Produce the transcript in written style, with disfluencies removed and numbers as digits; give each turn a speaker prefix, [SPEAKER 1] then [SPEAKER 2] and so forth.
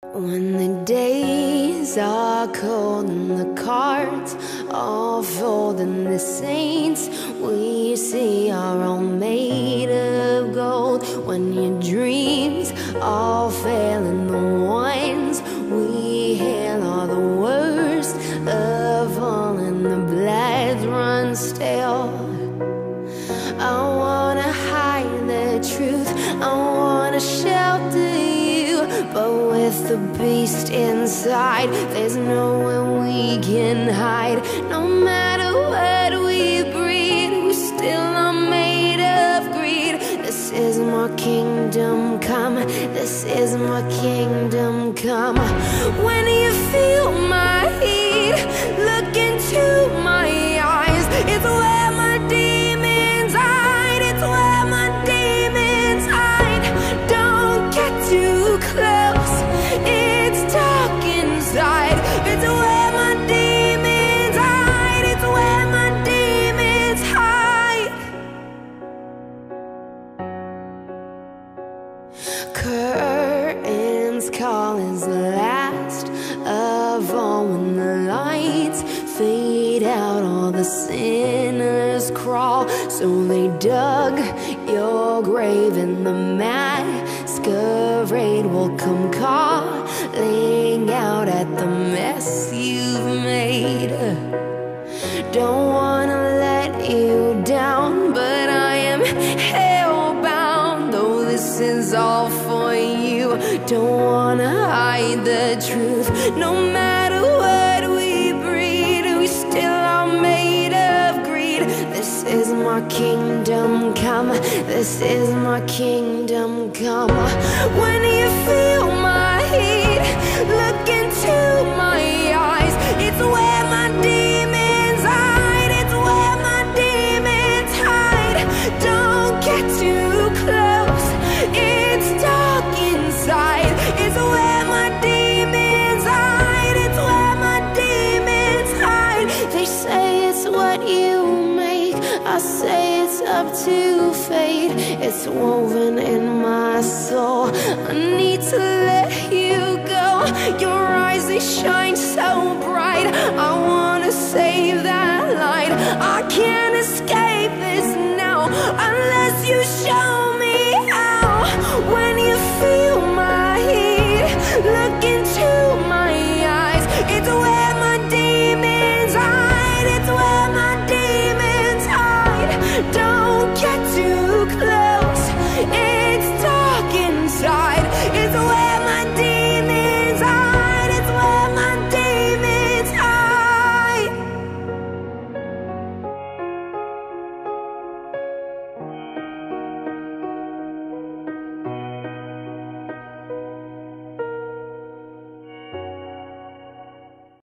[SPEAKER 1] When the days are cold and the cards are fold and the saints we see are all made of gold, when your dreams all fail and the ones we hail are the worst of all and the blood runs stale, I wanna hide the truth, I wanna shelter you, but with the beast inside, there's nowhere we can hide. No matter what we breed, we still are made of greed. This is my kingdom come, this is my kingdom come. When you feel my heat, look into my eyes, it's where my demons hide, it's where my demons hide. Don't get too close, it's dark inside, it's where my demons hide, it's where my demons hide. Curtains call is the last of all. When the lights fade out, all the sinners crawl. So they dug your grave and the masquerade will come calling out at the mess you've made. Don't wanna let you down, but I am hellbound. Though this is all for you, don't wanna hide the truth. No matter what we breed, we still are made of greed. This is my kingdom come, this is my kingdom come. When you feel my heat, look into my eyes, it's where my demons hide, it's where my demons hide. Don't get too close, it's dark inside, it's where my demons hide, it's where my demons hide. They say it's what you make, I say it's up to fate. It's woven in my soul, I need to let you go. Your eyes, they shine